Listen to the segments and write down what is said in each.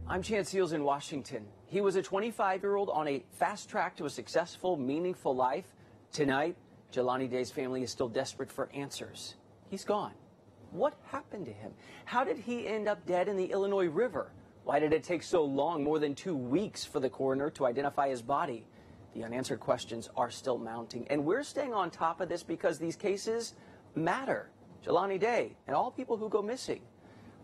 I'm Chance Seals in Washington. He was a 25-year-old on a fast track to a successful, meaningful life. Tonight, Jelani Day's family is still desperate for answers. He's gone. What happened to him? How did he end up dead in the Illinois River? Why did it take so long, more than 2 weeks, for the coroner to identify his body? The unanswered questions are still mounting, and we're staying on top of this because these cases matter. Jelani Day and all people who go missing.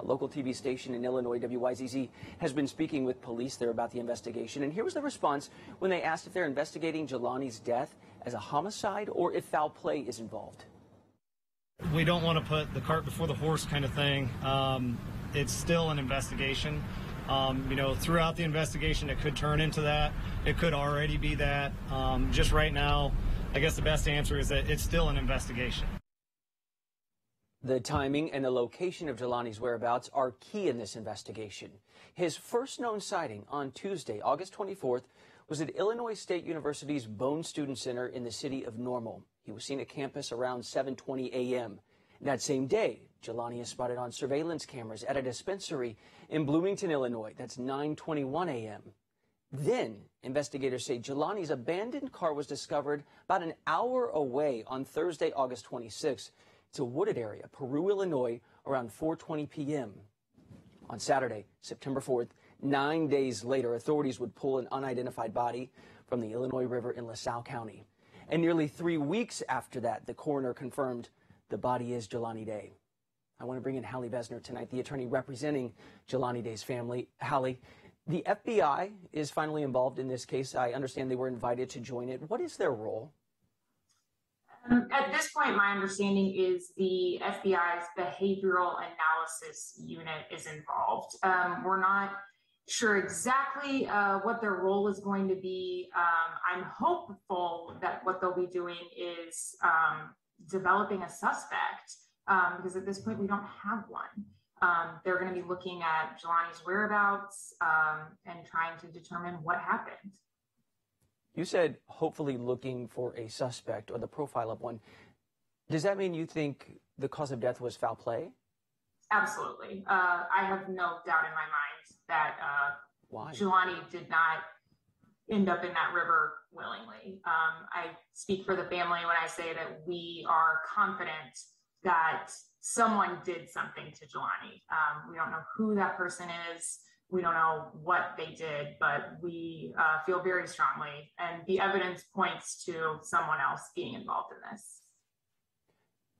A local TV station in Illinois, WYZZ, has been speaking with police there about the investigation. And here was the response when they asked if they're investigating Jelani's death as a homicide or if foul play is involved. We don't want to put the cart before the horse kind of thing. It's still an investigation. Throughout the investigation, it could turn into that. It could already be that. Just right now, I guess the best answer is that it's still an investigation. The timing and the location of Jelani's whereabouts are key in this investigation. His first known sighting on Tuesday, August 24th, was at Illinois State University's Bone Student Center in the city of Normal. He was seen at campus around 7:20 a.m. That same day, Jelani is spotted on surveillance cameras at a dispensary in Bloomington, Illinois. That's 9:21 a.m. Then, investigators say Jelani's abandoned car was discovered about an hour away on Thursday, August 26th. It's a wooded area, Peru, Illinois, around 4:20 p.m. On Saturday, September 4th, 9 days later, authorities would pull an unidentified body from the Illinois River in LaSalle County. And nearly 3 weeks after that, the coroner confirmed the body is Jelani Day. I want to bring in Hallie Bezner tonight, the attorney representing Jelani Day's family. Hallie, the FBI is finally involved in this case. I understand they were invited to join it. What is their role? At this point, my understanding is the FBI's behavioral analysis unit is involved. We're not sure exactly what their role is going to be. I'm hopeful that what they'll be doing is developing a suspect, because at this point we don't have one. They're going to be looking at Jelani's whereabouts and trying to determine what happened. You said hopefully looking for a suspect or the profile of one. Does that mean you think the cause of death was foul play? Absolutely. I have no doubt in my mind that Jelani did not end up in that river willingly. I speak for the family when I say that we are confident that someone did something to Jelani. We don't know who that person is. We don't know what they did, but we feel very strongly, and the evidence points to someone else being involved in this.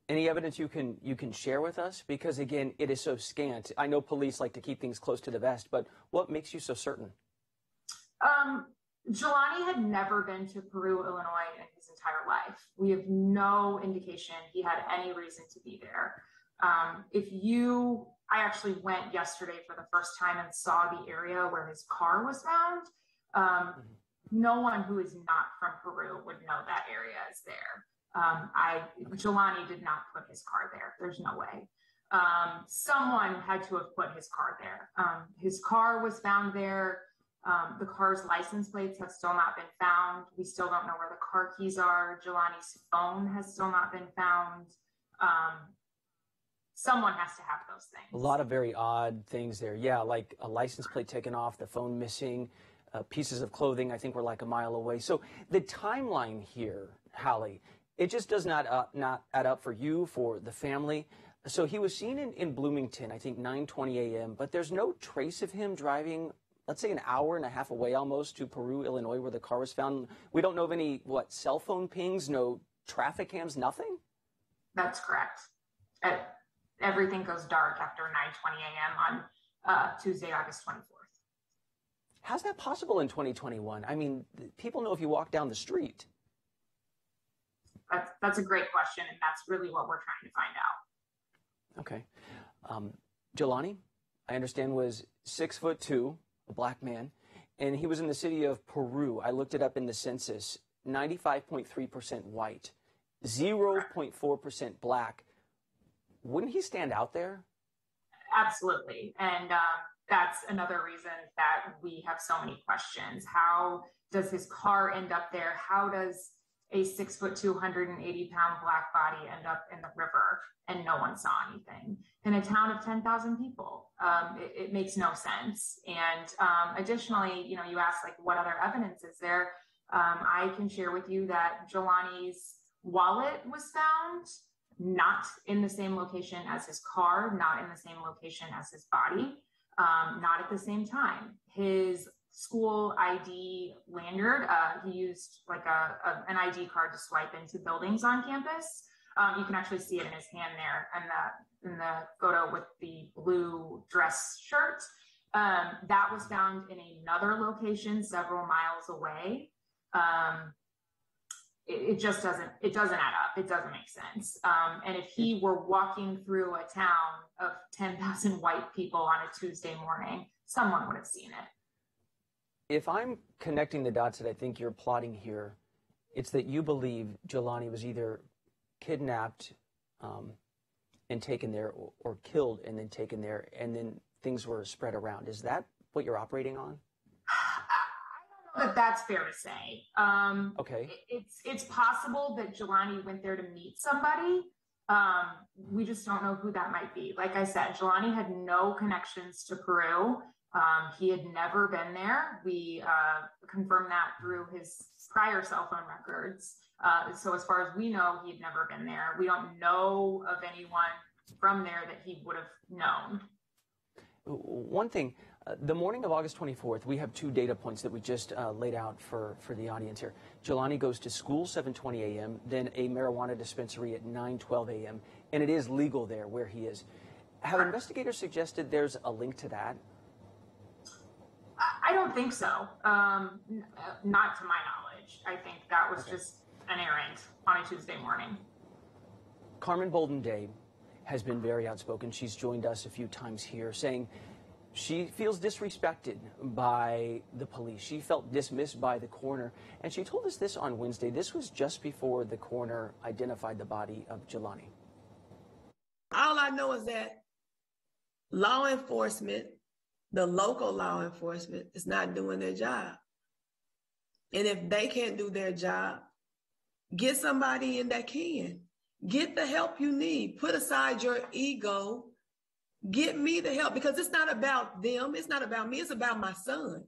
Any evidence you can share with us? Because again, it is so scant. I know police like to keep things close to the vest, but what makes you so certain? Jelani had never been to Peru, Illinois in his entire life. We have no indication he had any reason to be there. I actually went yesterday for the first time and saw the area where his car was found. No one who is not from Peru would know that area is there. Jelani did not put his car there. There's no way. Someone had to have put his car there. His car was found there. The car's license plates have still not been found. We still don't know where the car keys are. Jelani's phone has still not been found. Someone has to have those things. A lot of very odd things there. Yeah, like a license plate taken off, the phone missing, pieces of clothing I think were like a mile away. So the timeline here, Hallie, it just does not add up for you, for the family. So he was seen in Bloomington, I think 9:20 a.m., but there's no trace of him driving, let's say, an hour and a half away almost to Peru, Illinois, where the car was found. We don't know of any, cell phone pings, no traffic cams, nothing? That's correct. Everything goes dark after 9:20 a.m. on Tuesday, August 24th. How's that possible in 2021? I mean, people know if you walk down the street. That's a great question, and that's really what we're trying to find out. Okay. Jelani, I understand, was 6'2", a black man, and he was in the city of Peru. I looked it up in the census, 95.3% white, 0.4% black. Wouldn't he stand out there? Absolutely. And that's another reason that we have so many questions. How does his car end up there? How does a 6', 280-pound black body end up in the river and no one saw anything in a town of 10,000 people? It makes no sense. And additionally, you asked like what other evidence is there? I can share with you that Jelani's wallet was found not in the same location as his car, not in the same location as his body, not at the same time. His school ID lanyard, he used like an ID card to swipe into buildings on campus. You can actually see it in his hand there, and in the photo with the blue dress shirt. That was found in another location several miles away. It just doesn't add up. It doesn't make sense. And if he were walking through a town of 10,000 white people on a Tuesday morning, someone would have seen it. If I'm connecting the dots that I think you're plotting here, it's that you believe Jelani was either kidnapped and taken there or killed and then taken there, and then things were spread around. Is that what you're operating on? I don't know that that's fair to say. Okay. It's possible that Jelani went there to meet somebody. We just don't know who that might be. Like I said, Jelani had no connections to Peru. He had never been there. We confirmed that through his prior cell phone records. So as far as we know, he had never been there. We don't know of anyone from there that he would have known. One thing, the morning of August 24th, we have two data points that we just laid out for the audience here. Jelani goes to school 7:20 a.m., then a marijuana dispensary at 9:12 a.m., and it is legal there where he is. Have investigators suggested there's a link to that? I don't think so. Not to my knowledge. I think that was just an errand on a Tuesday morning. Carmen Bolden-Day has been very outspoken. She's joined us a few times here saying she feels disrespected by the police. She felt dismissed by the coroner. And she told us this on Wednesday. This was just before the coroner identified the body of Jelani. All I know is that law enforcement, the local law enforcement, is not doing their job. And if they can't do their job, get somebody in that can. Get the help you need. Put aside your ego. Get me the help, because it's not about them. It's not about me. It's about my son.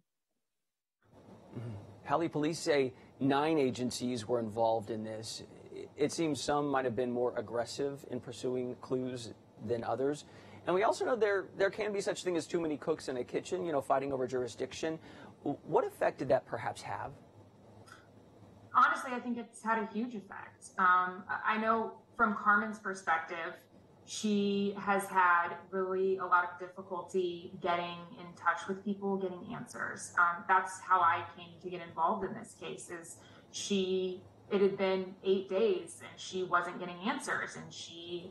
Hallie, police say 9 agencies were involved in this. It seems some might have been more aggressive in pursuing clues than others. And we also know there can be such thing as too many cooks in a kitchen, fighting over jurisdiction. What effect did that perhaps have? Honestly, I think it's had a huge effect. I know from Carmen's perspective, she has had really a lot of difficulty getting in touch with people, getting answers. That's how I came to get involved in this case. It had been 8 days and she wasn't getting answers, and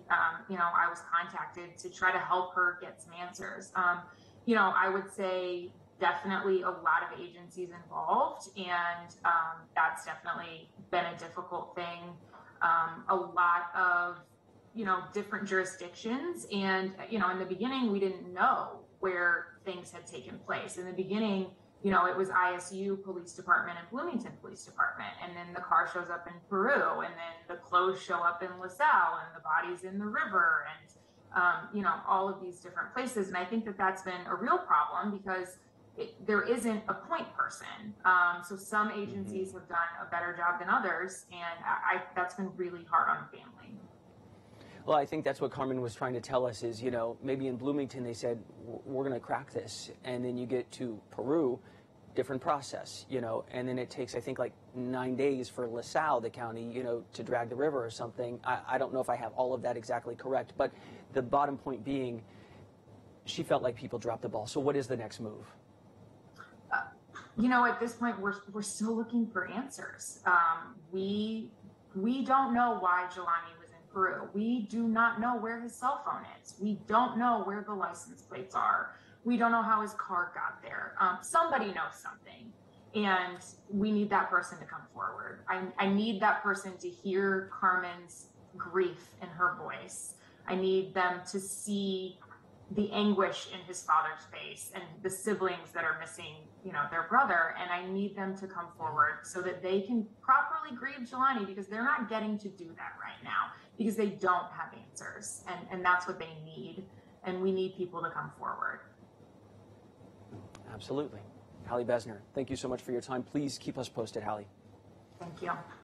I was contacted to try to help her get some answers. I would say definitely a lot of agencies involved, and that's definitely been a difficult thing. A lot of different jurisdictions, and in the beginning we didn't know where things had taken place. In the beginning, it was ISU Police Department and Bloomington Police Department, and then the car shows up in Peru, and then the clothes show up in LaSalle, and the body's in the river, and all of these different places. And I think that that's been a real problem because there isn't a point person. So some agencies have done a better job than others, and that's been really hard on the family. Well, I think that's what Carmen was trying to tell us is, maybe in Bloomington they said, we're going to crack this. And then you get to Peru, different process, and then it takes, I think, like 9 days for LaSalle, the county, to drag the river or something. I don't know if I have all of that exactly correct, but the bottom point being, she felt like people dropped the ball. So what is the next move? At this point, we're still looking for answers. We don't know why Jelani was in Peru. We do not know where his cell phone is. We don't know where the license plates are. We don't know how his car got there. Somebody knows something, and we need that person to come forward. I need that person to hear Carmen's grief in her voice. I need them to see the anguish in his father's face and the siblings that are missing, their brother. And I need them to come forward so that they can properly grieve Jelani, because they're not getting to do that right now because they don't have answers. And that's what they need. And we need people to come forward. Absolutely. Hallie Bezner, thank you so much for your time. Please keep us posted, Hallie. Thank you.